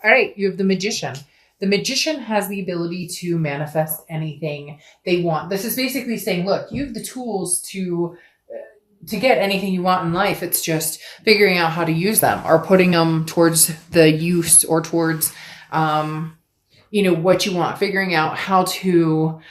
All right, you have the Magician. The Magician has the ability to manifest anything they want. This is basically saying, look, you have the tools to get anything you want in life. It's just figuring out how to use them or putting them towards the use or towards, what you want, figuring out how to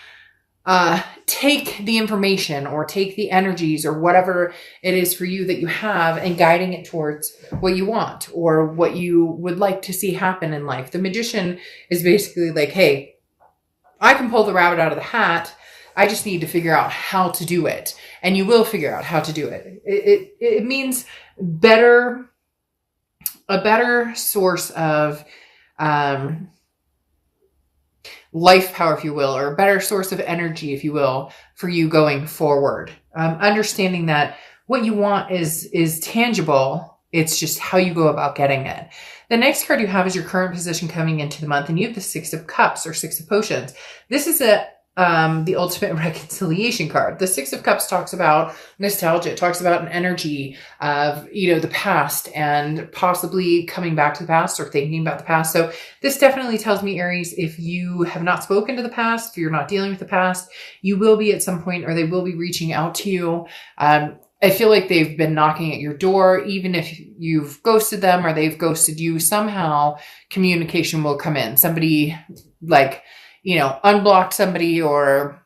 take the information or take the energies or whatever it is for you that you have and guiding it towards what you want or what you would like to see happen in life. The Magician is basically like, hey, I can pull the rabbit out of the hat. I just need to figure out how to do it. And you will figure out how to do it. It means a better source of, life power, if you will, or a better source of energy, if you will, for you going forward. Understanding that what you want is tangible. It's just how you go about getting it. The next card you have is your current position coming into the month, and you have the Six of Cups or Six of Potions. This is the ultimate reconciliation card. The Six of Cups talks about nostalgia. It talks about an energy of, the past and possibly coming back to the past or thinking about the past. So this definitely tells me, Aries, if you have not spoken to the past, if you're not dealing with the past, you will be at some point, or they will be reaching out to you. I feel like they've been knocking at your door. Even if you've ghosted them or they've ghosted you, somehow communication will come in. Somebody unblock somebody or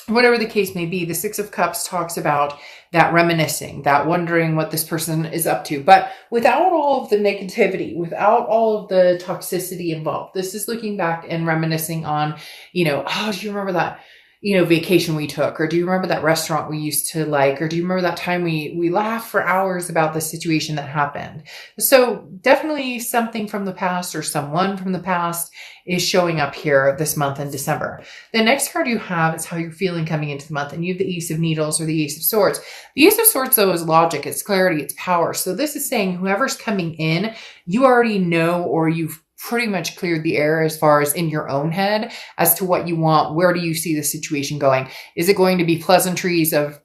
whatever the case may be. The Six of Cups talks about that reminiscing, that wondering what this person is up to, but without all of the negativity, without all of the toxicity involved. This is looking back and reminiscing on, do you remember that, vacation we took? Or do you remember that restaurant we used to like? Or do you remember that time we laughed for hours about the situation that happened? So definitely something from the past or someone from the past is showing up here this month in December. The next card you have is how you're feeling coming into the month, and you have the Ace of Needles or the Ace of Swords. The Ace of Swords, though, is logic, it's clarity, it's power. So this is saying whoever's coming in, you already know, or you've pretty much cleared the air as far as in your own head as to what you want. Where do you see the situation going? Is it going to be pleasantries of,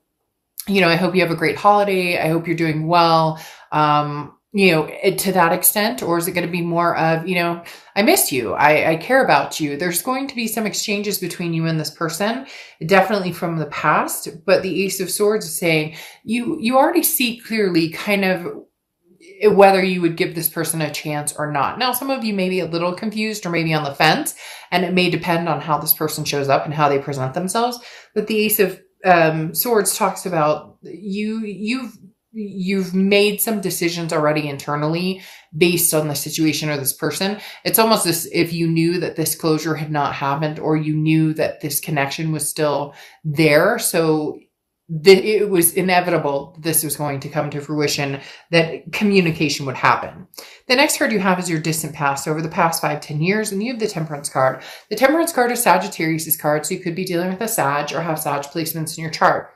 I hope you have a great holiday. I hope you're doing well. To that extent, or is it going to be more of, I missed you. I care about you. There's going to be some exchanges between you and this person, definitely from the past, but the Ace of Swords is saying you already see clearly kind of whether you would give this person a chance or not. Now, some of you may be a little confused or maybe on the fence, and it may depend on how this person shows up and how they present themselves. But the Ace of Swords talks about you've made some decisions already internally based on the situation or this person. It's almost as if you knew that this closure had not happened, or you knew that this connection was still there. So it was inevitable this was going to come to fruition, that communication would happen. The next card you have is your distant past, over the past 5-10 years, and you have the Temperance card. The Temperance card is Sagittarius' card, so you could be dealing with a Sag or have Sag placements in your chart.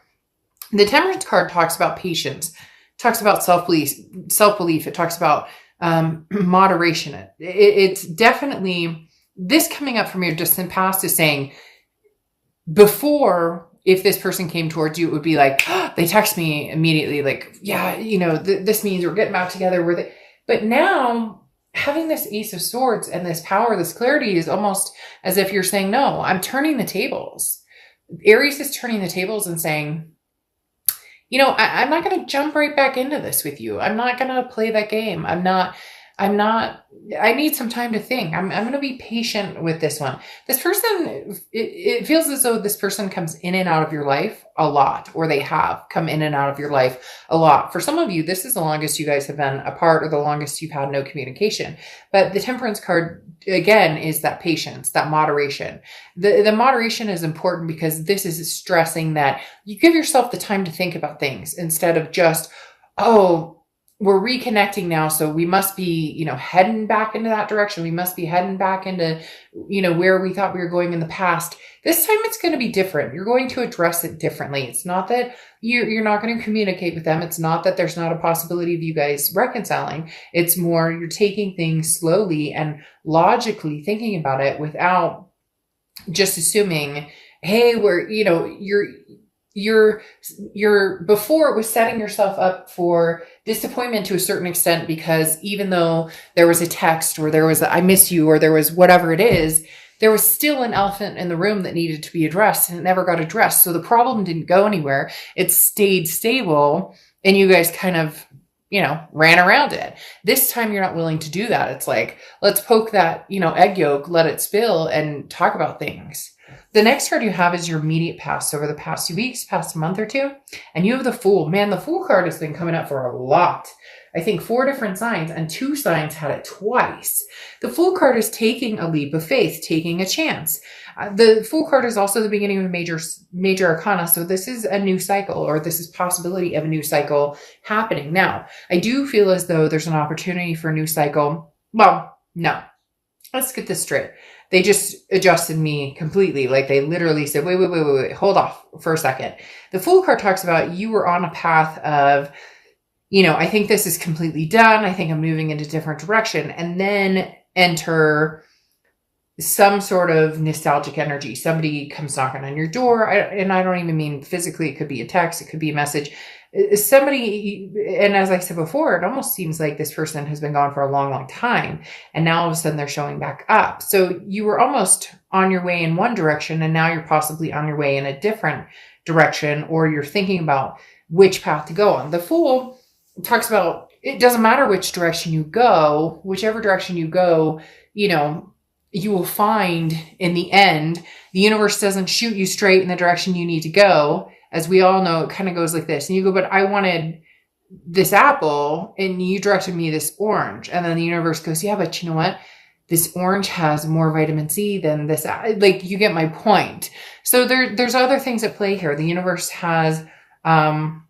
The Temperance card talks about patience, talks about self-belief. It talks about moderation. It's definitely, this coming up from your distant past is saying, before, if this person came towards you, it would be like, they text me immediately, like, yeah, this means we're getting back together. But now, having this Ace of Swords and this power, this clarity, is almost as if you're saying, no, I'm turning the tables. Aries is turning the tables and saying, I'm not going to jump right back into this with you. I'm not going to play that game. I need some time to think. I'm going to be patient with this one. This person, it feels as though this person comes in and out of your life a lot, or they have come in and out of your life a lot. For some of you, this is the longest you guys have been apart, or the longest you've had no communication. But the Temperance card, again, is that patience, that moderation. The moderation is important because this is stressing that you give yourself the time to think about things instead of just, we're reconnecting now, so we must be, heading back into that direction. We must be heading back into, where we thought we were going in the past. This time it's going to be different. You're going to address it differently. It's not that you're not going to communicate with them. It's not that there's not a possibility of you guys reconciling. It's more you're taking things slowly and logically thinking about it without just assuming, hey, you're before it was setting yourself up for disappointment to a certain extent, because even though there was a text or there was a, I miss you, or there was whatever it is, there was still an elephant in the room that needed to be addressed, and it never got addressed. So the problem didn't go anywhere. It stayed stable, and you guys kind of, ran around it. This time you're not willing to do that. It's like, let's poke that, egg yolk, let it spill, and talk about things. The next card you have is your immediate past, over the past 2 weeks, past a month or two. And you have the Fool. Man, the Fool card has been coming up for a lot. I think 4 different signs, and 2 signs had it twice. The Fool card is taking a leap of faith, taking a chance. The Fool card is also the beginning of a major arcana. So this is a new cycle, or this is possibility of a new cycle happening. Now, I do feel as though there's an opportunity for a new cycle. Well, no. Let's get this straight. They just adjusted me completely. Like, they literally said, wait, hold off for a second. The Fool card talks about you were on a path of, I think this is completely done. I think I'm moving in a different direction. And then enter some sort of nostalgic energy. Somebody comes knocking on your door. And I don't even mean physically. It could be a text. It could be a message. Somebody, and as I said before, it almost seems like this person has been gone for a long, long time. And now all of a sudden they're showing back up. So you were almost on your way in one direction, and now you're possibly on your way in a different direction, or you're thinking about which path to go on. The Fool talks about it doesn't matter which direction you go, whichever direction you go, you will find in the end, the universe doesn't shoot you straight in the direction you need to go. As we all know, it kind of goes like this. And you go, but I wanted this apple and you directed me this orange. And then the universe goes, yeah, but you know what? This orange has more vitamin C than this. Like, you get my point. So there's other things at play here. The universe has kind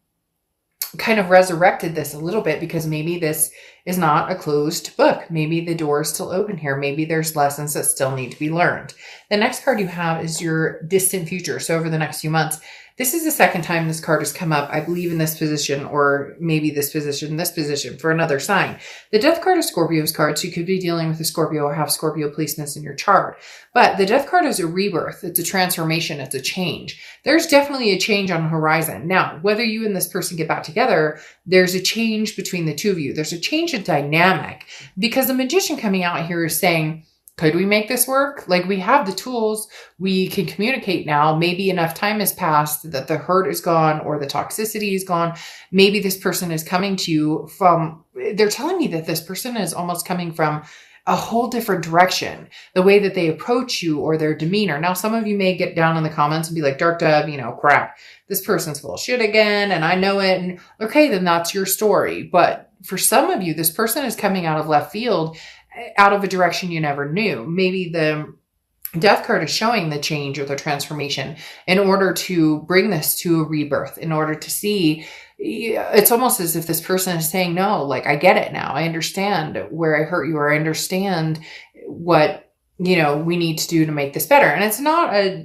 of resurrected this a little bit, because maybe this is not a closed book. Maybe the door is still open here. Maybe there's lessons that still need to be learned. The next card you have is your distant future. So over the next few months, this is the second time this card has come up, I believe, in this position, or maybe this position for another sign. The Death card is Scorpio's card, so you could be dealing with a Scorpio or have Scorpio placements in your chart. But the Death card is a rebirth. It's a transformation. It's a change. There's definitely a change on the horizon. Now, whether you and this person get back together, there's a change between the two of you. There's a change in dynamic, because the Magician coming out here is saying, could we make this work? Like, we have the tools. We can communicate now. Maybe enough time has passed that the hurt is gone, or the toxicity is gone. Maybe this person is coming to you from, they're telling me that this person is almost coming from a whole different direction, the way that they approach you or their demeanor. Now, some of you may get down in the comments and be like, Dark Dove, crap, this person's full of shit again, and I know it. And okay, then that's your story. But for some of you, this person is coming out of left field, out of a direction you never knew. Maybe the Death card is showing the change or the transformation in order to bring this to a rebirth, in order to see. It's almost as if this person is saying, no, like, I get it now. I understand where I hurt you, or I understand what, we need to do to make this better. And it's not a,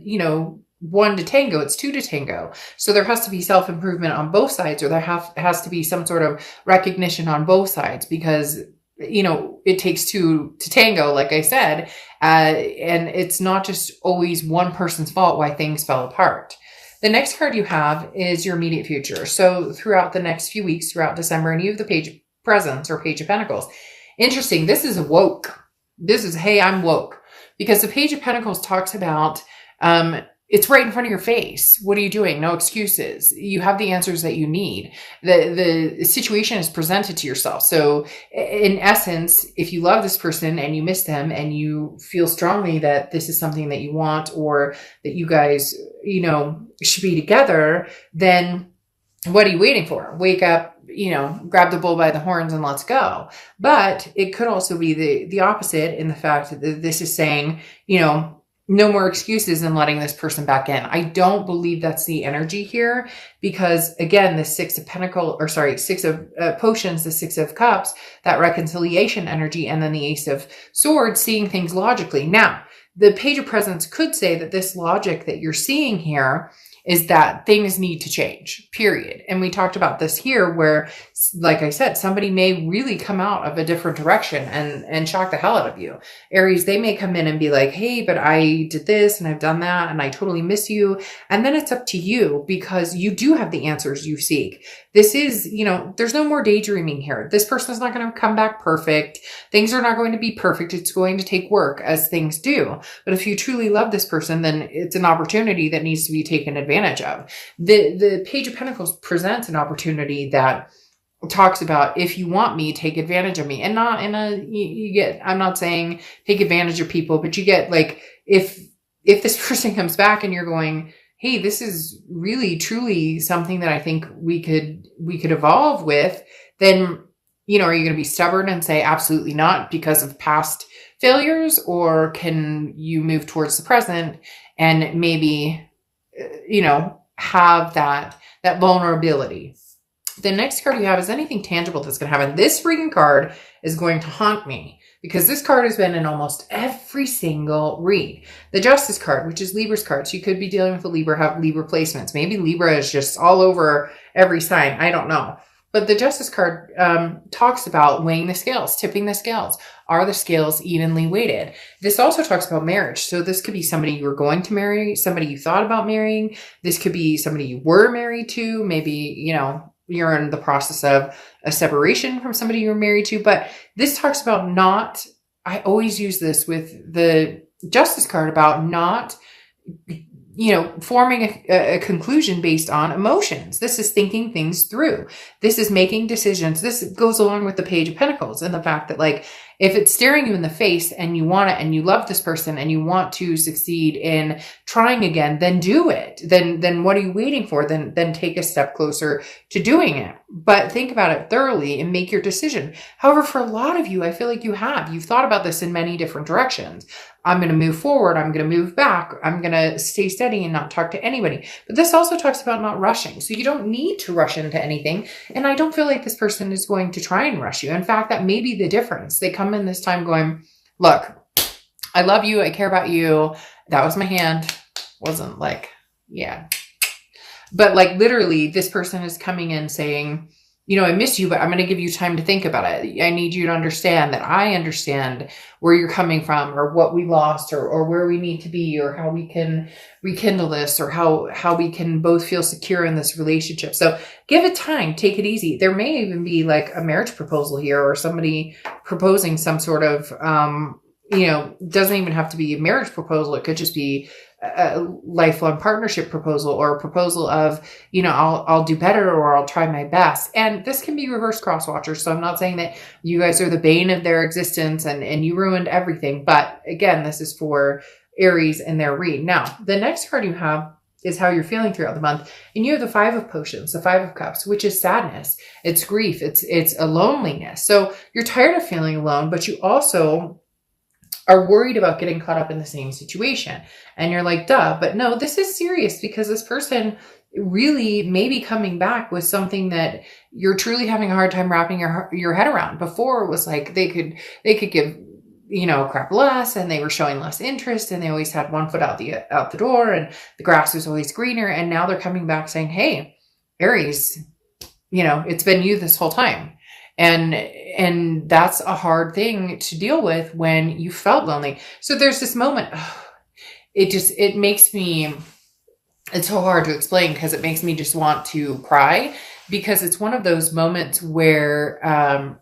1 to tango, it's 2 to tango. So there has to be self-improvement on both sides, or there has to be some sort of recognition on both sides, because it takes 2 to tango, like I said, and it's not just always one person's fault why things fell apart. The next card you have is your immediate future. So throughout the next few weeks, throughout December, and you have the Page of Presents or Page of Pentacles. Interesting. This is woke. This is, hey, I'm woke. Because the Page of Pentacles talks about, it's right in front of your face. What are you doing? No excuses. You have the answers that you need. The situation is presented to yourself. So in essence, if you love this person and you miss them and you feel strongly that this is something that you want, or that you guys, should be together, then what are you waiting for? Wake up, grab the bull by the horns and let's go. But it could also be the opposite, in the fact that this is saying, no more excuses and letting this person back in. I don't believe that's the energy here, because again, the Six of Potions, the Six of Cups, that reconciliation energy, and then the Ace of Swords, seeing things logically. Now, the Page of Presents could say that this logic that you're seeing here is that things need to change, period. And we talked about this here, where like I said, somebody may really come out of a different direction and shock the hell out of you. Aries, they may come in and be like, hey, but I did this and I've done that and I totally miss you. And then it's up to you, because you do have the answers you seek. This is, there's no more daydreaming here. This person is not going to come back perfect. Things are not going to be perfect. It's going to take work, as things do. But if you truly love this person, then it's an opportunity that needs to be taken advantage of. The Page of Pentacles presents an opportunity that talks about, if you want me, take advantage of me. And not in a, you get, I'm not saying take advantage of people, but you get like, if this person comes back and you're going, hey, this is really truly something that I think we could evolve with, then, are you going to be stubborn and say absolutely not because of past failures? Or can you move towards the present and maybe, have that vulnerability? The next card you have is anything tangible that's going to happen. This freaking card is going to haunt me, because this card has been in almost every single read. The Justice card, which is Libra's card. So you could be dealing with a Libra, have Libra placements. Maybe Libra is just all over every sign. I don't know. But the Justice card talks about weighing the scales, tipping the scales. Are the scales evenly weighted? This also talks about marriage. So this could be somebody you were going to marry, somebody you thought about marrying. This could be somebody you were married to. Maybe, you're in the process of a separation from somebody you were married to. But this talks about not, I always use this with the Justice card, about not, forming a conclusion based on emotions. This is thinking things through. This is making decisions. This goes along with the Page of Pentacles and the fact that, like, if it's staring you in the face and you want it and you love this person and you want to succeed in trying again, then do it. Then what are you waiting for? Then take a step closer to doing it. But think about it thoroughly and make your decision. However, for a lot of you, I feel like you've thought about this in many different directions. I'm going to move forward. I'm going to move back. I'm going to stay steady and not talk to anybody. But this also talks about not rushing. So you don't need to rush into anything. And I don't feel like this person is going to try and rush you. In fact, that may be the difference. They come in this time going, look, I love you. I care about you. That was my hand. Wasn't like, yeah. But like literally this person is coming in saying, I miss you, but I'm going to give you time to think about it. I need you to understand that I understand where you're coming from, or what we lost, or where we need to be, or how we can rekindle this, or how we can both feel secure in this relationship. So give it time, take it easy. There may even be like a marriage proposal here, or somebody proposing some sort of, doesn't even have to be a marriage proposal. It could just be a lifelong partnership proposal, or a proposal of, I'll do better, or I'll try my best. And this can be reverse cross watchers. So I'm not saying that you guys are the bane of their existence and you ruined everything. But again, this is for Aries and their read. Now, the next card you have is how you're feeling throughout the month. And you have the Five of Potions, the Five of Cups, which is sadness. It's grief. It's a loneliness. So you're tired of feeling alone, but you also are worried about getting caught up in the same situation. And you're like, duh, but no, this is serious, because this person really may be coming back with something that you're truly having a hard time wrapping your head around. Before it was like they could give, crap less, and they were showing less interest, and they always had one foot out the door, and the grass was always greener. And now they're coming back saying, hey, Aries, it's been you this whole time. And that's a hard thing to deal with when you felt lonely. So there's this moment, it makes me, it's so hard to explain, because it makes me just want to cry, because it's one of those moments where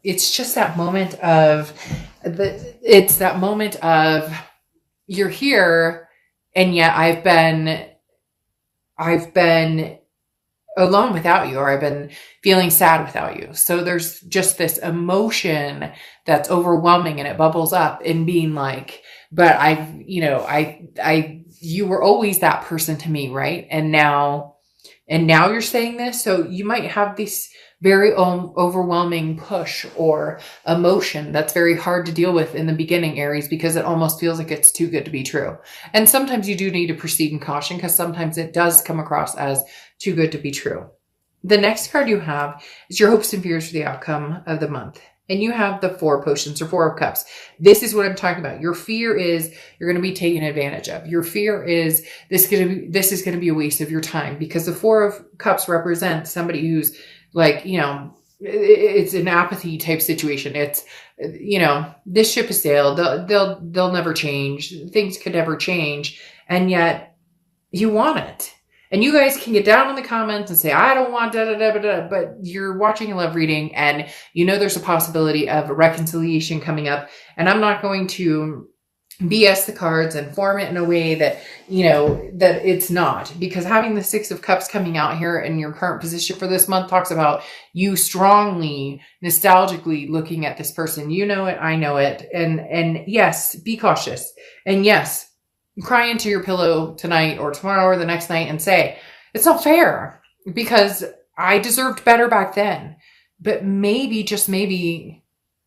it's just that moment of, you're here, and yet I've been alone without you, or I've been feeling sad without you. So there's just this emotion that's overwhelming, and it bubbles up in being like, but you were always that person to me, right? And now you're saying this. So you might have this very overwhelming push or emotion that's very hard to deal with in the beginning, Aries, because it almost feels like it's too good to be true. And sometimes you do need to proceed in caution, because sometimes it does come across as too good to be true. The next card you have is your hopes and fears for the outcome of the month. And you have the Four of Potions, or Four of Cups. This is what I'm talking about. Your fear is you're going to be taken advantage of. Your fear is this is going to be a waste of your time, because the Four of Cups represents somebody who's like, it's an apathy type situation. It's, this ship has sailed. They'll never change. Things could never change. And yet you want it. And you guys can get down in the comments and say, I don't want da da da da da, but you're watching a love reading and there's a possibility of a reconciliation coming up. And I'm not going to BS the cards and form it in a way that, that it's not, because having the Six of Cups coming out here in your current position for this month talks about you strongly, nostalgically looking at this person. You know it, I know it. And yes, be cautious. And yes, cry into your pillow tonight or tomorrow or the next night and say, it's not fair because I deserved better back then. But maybe, just maybe,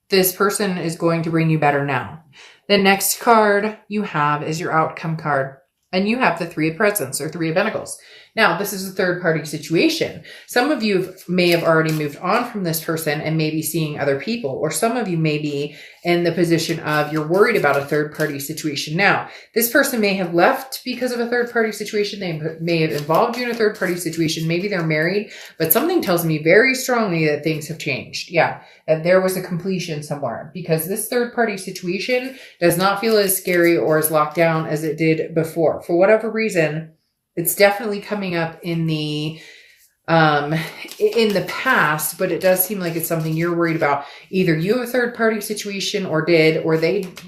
this person is going to bring you better now. The next card you have is your outcome card. And you have the Three of Presents or Three of Pentacles. Now, this is a third party situation. Some of you may have already moved on from this person and may be seeing other people, or some of you may be in the position of you're worried about a third party situation. Now, this person may have left because of a third party situation. They may have involved you in a third party situation. Maybe they're married, but something tells me very strongly that things have changed. Yeah, that there was a completion somewhere, because this third party situation does not feel as scary or as locked down as it did before. For whatever reason, it's definitely coming up in the past, but it does seem like it's something you're worried about. Either you have a third party situation or they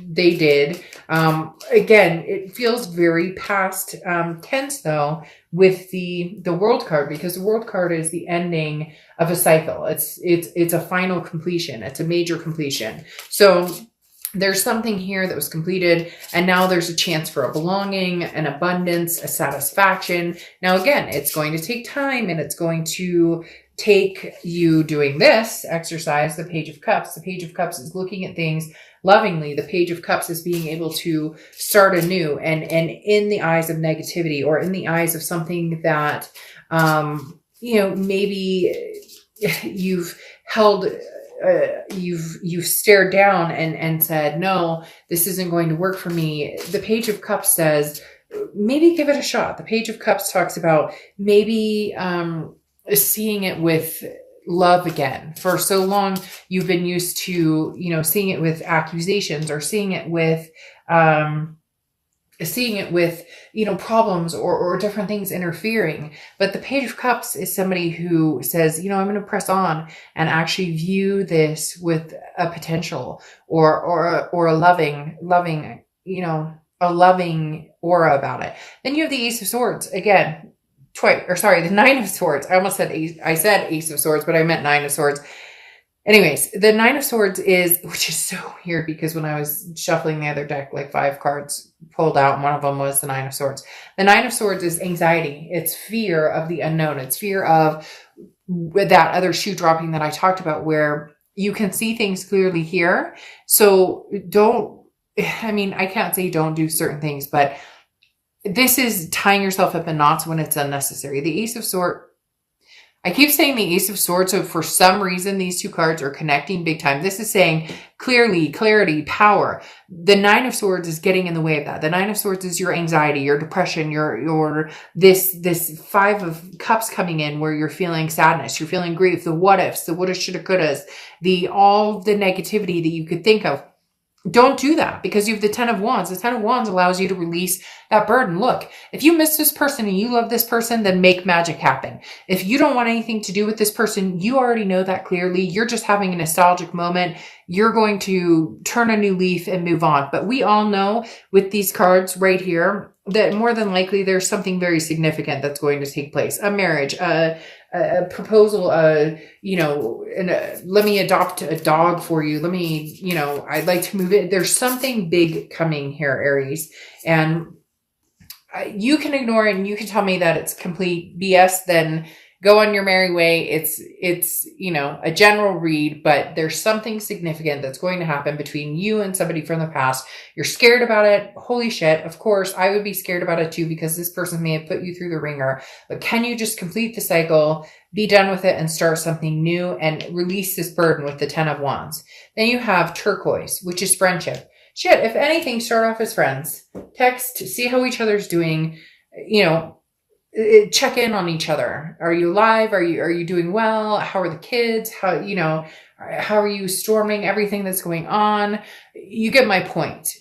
did. Again, it feels very past tense though with the World card, because the World card is the ending of a cycle. It's a final completion. It's a major completion. So there's something here that was completed, and now there's a chance for a belonging, an abundance, a satisfaction. Now, again, it's going to take time, and it's going to take you doing this exercise, the Page of Cups. The Page of Cups is looking at things lovingly. The Page of Cups is being able to start anew, and in the eyes of negativity, or in the eyes of something that, maybe you've held... you've stared down and said, no, this isn't going to work for me. The Page of Cups says, maybe give it a shot. The Page of Cups talks about maybe seeing it with love again. For so long, you've been used to, seeing it with accusations, or seeing it with problems or different things interfering. But the Page of Cups is somebody who says, I'm going to press on and actually view this with a potential or a loving, a loving aura about it. Then you have the Ace of Swords again, the Nine of Swords. I almost said Ace of Swords, but I meant Nine of Swords. Anyways, the Nine of Swords which is so weird, because when I was shuffling the other deck, like 5 cards pulled out, and one of them was the Nine of Swords. The Nine of Swords is anxiety. It's fear of the unknown. It's fear of that other shoe dropping that I talked about, where you can see things clearly here. So I can't say don't do certain things, but this is tying yourself up in knots when it's unnecessary. The Ace of Swords, I keep saying the Ace of Swords, so for some reason, these two cards are connecting big time. This is saying clarity, power. The Nine of Swords is getting in the way of that. The Nine of Swords is your anxiety, your depression, your this Five of Cups coming in, where you're feeling sadness, you're feeling grief, the what ifs, the woulda, shoulda, couldas, all the negativity that you could think of. Don't do that, because you have the Ten of Wands. The Ten of Wands allows you to release that burden. Look, if you miss this person and you love this person, then make magic happen. If you don't want anything to do with this person, you already know that clearly. You're just having a nostalgic moment. You're going to turn a new leaf and move on. But we all know with these cards right here that more than likely there's something very significant that's going to take place. A marriage, a proposal, let me adopt a dog for you. I'd like to move it. There's something big coming here, Aries. And you can ignore it and you can tell me that it's complete BS, then go on your merry way. It's a general read, but there's something significant that's going to happen between you and somebody from the past. You're scared about it. Holy shit. Of course, I would be scared about it too, because this person may have put you through the ringer. But can you just complete the cycle, be done with it, and start something new and release this burden with the Ten of Wands? Then you have turquoise, which is friendship. Shit, if anything, start off as friends. Text, see how each other's doing, check in on each other. Are you alive? Are you doing well? How are the kids? How are you storming everything that's going on? You get my point.